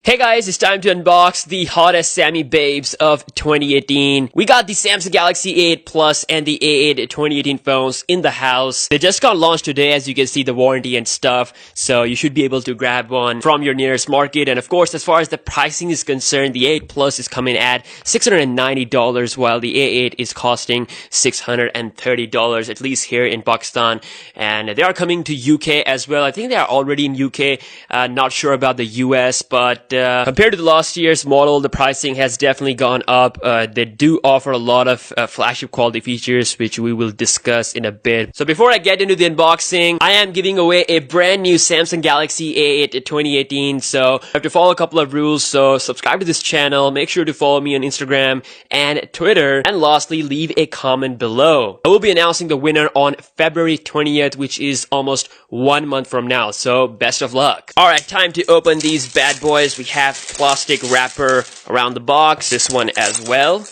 Hey guys, it's time to unbox the hottest Sammy babes of 2018. We got the Samsung Galaxy A8 Plus and the A8 2018 phones in the house. They just got launched today, as you can see the warranty and stuff. So you should be able to grab one from your nearest market. And of course, as far as the pricing is concerned, the A8 Plus is coming at $690 while the A8 is costing $630, at least here in Pakistan. And they are coming to UK as well. I think they are already in UK. Not sure about the US, but compared to the last year's model, the pricing has definitely gone up. They do offer a lot of flagship quality features, which we will discuss in a bit. So before I get into the unboxing, I am giving away a brand new Samsung Galaxy A8 2018. So I have to follow a couple of rules. So subscribe to this channel, make sure to follow me on Instagram and Twitter, and lastly, leave a comment below. I will be announcing the winner on February 20th, which is almost 1 month from now. So best of luck. Alright, time to open these bad boys. We have plastic wrapper around the box, this one as well.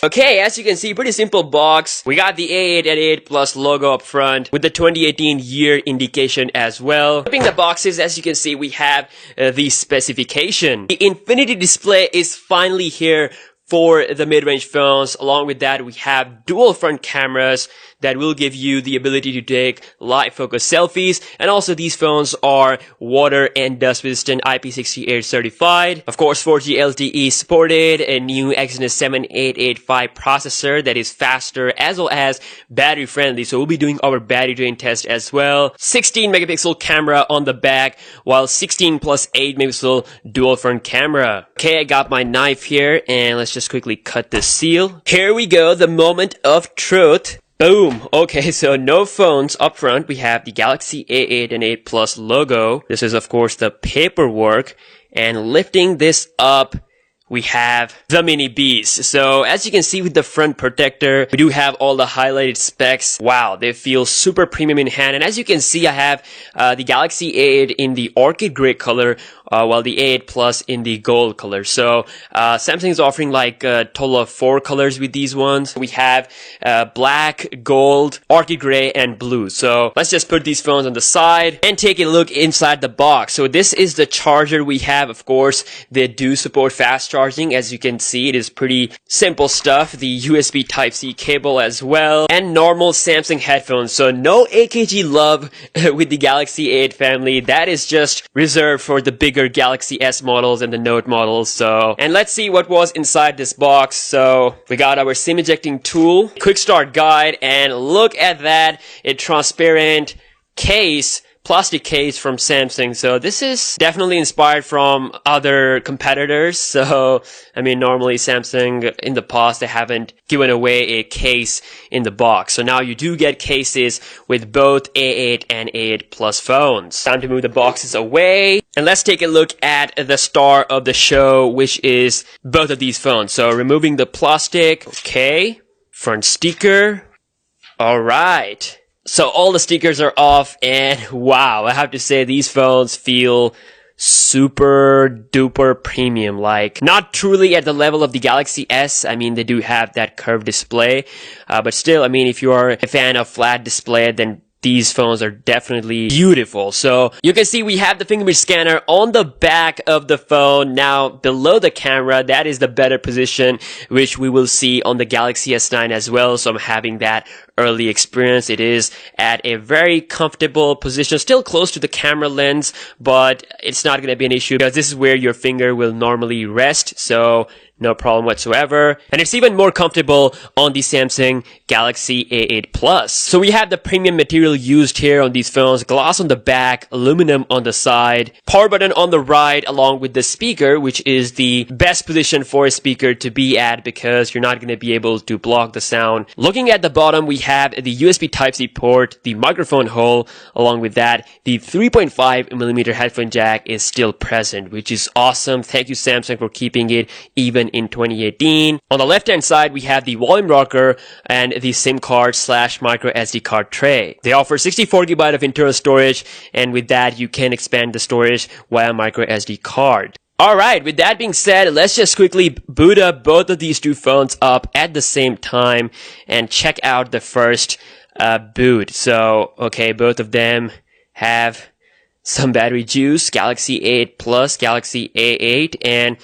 Okay, as you can see, pretty simple box. We got the A8 and A8 Plus logo up front with the 2018 year indication as well. Flipping the boxes, as you can see, we have the specification. The Infinity display is finally here for the mid-range phones. Along with that, we have dual front cameras that will give you the ability to take live focus selfies. And also these phones are water and dust resistant, IP68 certified. Of course, 4G LTE supported, a new Exynos 7885 processor that is faster as well as battery friendly. So we'll be doing our battery drain test as well. 16 megapixel camera on the back, while 16 plus 8 megapixel dual front camera. Okay, I got my knife here and let's just quickly cut the seal. Here we go, the moment of truth. Boom! Okay, so no phones up front. We have the Galaxy A8 and A8 Plus logo. This is, of course, the paperwork. And lifting this up, we have the Mini Beast. So as you can see with the front protector, we do have all the highlighted specs. Wow, they feel super premium in hand. And as you can see, I have the Galaxy A8 in the orchid gray color, while the A8 Plus in the gold color. So Samsung is offering like a total of 4 colors with these ones. We have black, gold, orchid gray, and blue. So let's just put these phones on the side and take a look inside the box. So this is the charger we have. Of course, they do support fast charging. As you can see, it is pretty simple stuff. The USB Type-C cable as well, and normal Samsung headphones. So no AKG love with the Galaxy A8 family. That is just reserved for the bigger Galaxy S models and the Note models. So, and let's see what was inside this box. So we got our SIM ejecting tool, quick start guide, and look at that, a transparent case, plastic case from Samsung. So this is definitely inspired from other competitors. So I mean, normally Samsung in the past, they haven't given away a case in the box. So now you do get cases with both A8 and A8 Plus phones. Time to move the boxes away. And let's take a look at the star of the show, which is both of these phones. So removing the plastic. Okay. Front sticker. Alright. So all the stickers are off, and wow, I have to say these phones feel super duper premium. Like, not truly at the level of the Galaxy S. I mean, they do have that curved display, but still, I mean, if you are a fan of flat display, then these phones are definitely beautiful. So you can see we have the fingerprint scanner on the back of the phone. Now below the camera, that is the better position, which we will see on the Galaxy S9 as well. So I'm having that early experience. It is at a very comfortable position, still close to the camera lens, but it's not going to be an issue because this is where your finger will normally rest. So no problem whatsoever. And it's even more comfortable on the Samsung Galaxy A8 Plus. So we have the premium material used here on these phones. Glass on the back, aluminum on the side, power button on the right, along with the speaker, which is the best position for a speaker to be at because you're not going to be able to block the sound. Looking at the bottom, we have the USB Type-C port, the microphone hole. Along with that, the 3.5mm headphone jack is still present, which is awesome. Thank you, Samsung, for keeping it even in 2018. On the left hand side, we have the volume rocker and the SIM card / micro SD card tray. They offer 64GB of internal storage, and with that you can expand the storage via micro SD card. Alright, with that being said, let's just quickly boot up both of these two phones up at the same time and check out the first boot. So, okay, both of them have some battery juice, Galaxy A8 Plus, Galaxy A8, and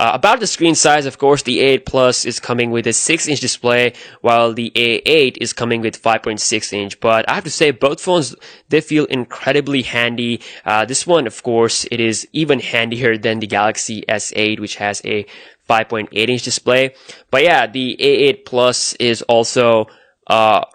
about the screen size, of course, the A8 Plus is coming with a 6-inch display, while the A8 is coming with 5.6-inch. But I have to say, both phones, they feel incredibly handy. This one, of course, it is even handier than the Galaxy S8, which has a 5.8-inch display. But yeah, the A8 Plus is also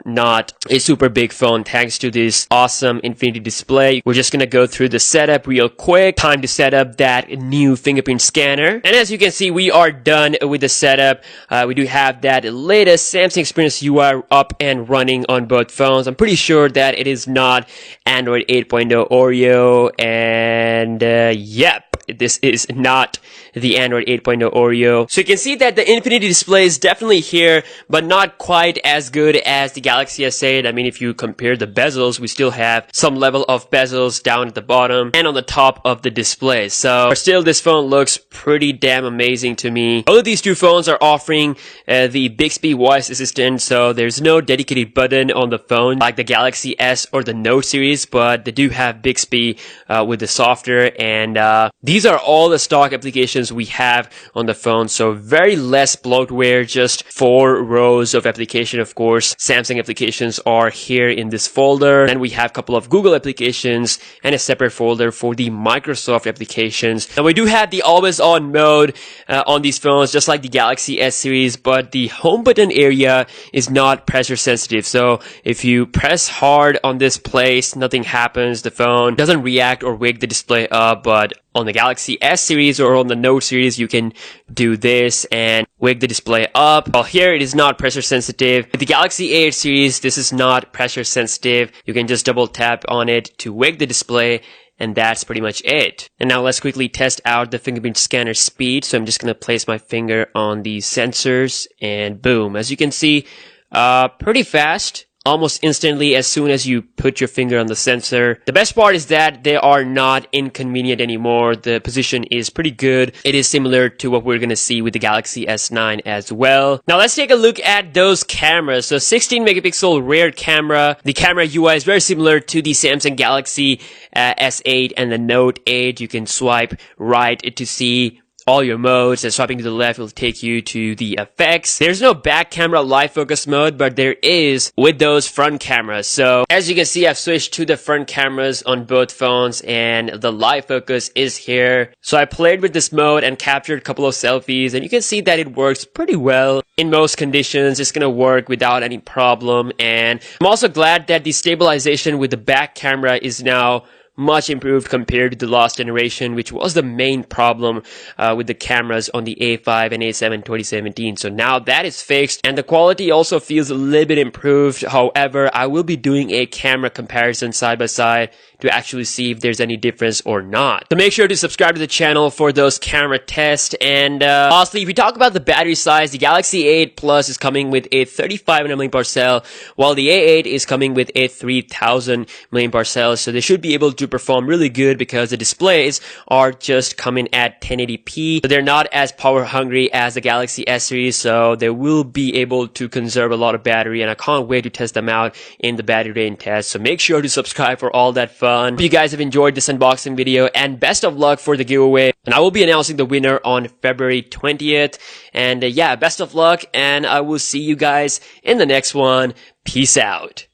not a super big phone thanks to this awesome infinity display. We're just gonna go through the setup real quick. Time to set up that new fingerprint scanner. And as you can see, we are done with the setup. We do have that latest Samsung Experience UI up and running on both phones. I'm pretty sure that it is not Android 8.0 Oreo, and yep, this is not the Android 8.0 Oreo. So you can see that the infinity display is definitely here, but not quite as good as the Galaxy S8. I mean, if you compare the bezels, we still have some level of bezels down at the bottom and on the top of the display. So still, this phone looks pretty damn amazing to me. Both of these two phones are offering the Bixby voice assistant, so there's no dedicated button on the phone like the Galaxy S or the Note series, but they do have Bixby with the software, and these are all the stock applications we have on the phone. So very less bloatware, just 4 rows of application. Of course, Samsung applications are here in this folder. Then we have a couple of Google applications and a separate folder for the Microsoft applications. Now we do have the always on mode on these phones, just like the Galaxy S series, but the home button area is not pressure sensitive. So if you press hard on this place, nothing happens. The phone doesn't react or wake the display up, but on the Galaxy S series or on the Note series, you can do this and wake the display up. Well, here it is not pressure sensitive. With the Galaxy A8 series, this is not pressure sensitive. You can just double tap on it to wake the display, and that's pretty much it. And now let's quickly test out the fingerprint scanner speed. So I'm just gonna place my finger on the sensors, and boom. As you can see, pretty fast. Almost instantly as soon as you put your finger on the sensor. The best part is that they are not inconvenient anymore. The position is pretty good. It is similar to what we're gonna see with the Galaxy S9 as well. Now let's take a look at those cameras. So 16 megapixel rear camera. The camera UI is very similar to the Samsung Galaxy S8 and the Note 8. You can swipe right to see all your modes, and swiping to the left will take you to the effects. There's no back camera live focus mode, but there is with those front cameras. So as you can see, I've switched to the front cameras on both phones, and the live focus is here. So I played with this mode and captured a couple of selfies, and you can see that it works pretty well. In most conditions, it's gonna work without any problem. And I'm also glad that the stabilization with the back camera is now much improved compared to the last generation, which was the main problem with the cameras on the A5 and A7 2017. So now that is fixed, and the quality also feels a little bit improved. However, I will be doing a camera comparison side by side to actually see if there's any difference or not. So make sure to subscribe to the channel for those camera tests. And lastly, if we talk about the battery size, the Galaxy A8 Plus is coming with a 3500 mAh cell, while the A8 is coming with a 3000 mAh cell. So they should be able to perform really good because the displays are just coming at 1080p. So they're not as power hungry as the Galaxy S series, so they will be able to conserve a lot of battery, and I can't wait to test them out in the battery drain test. So make sure to subscribe for all that fun. Hope you guys have enjoyed this unboxing video, and best of luck for the giveaway. And I will be announcing the winner on February 20th. And yeah, best of luck, and I will see you guys in the next one. Peace out.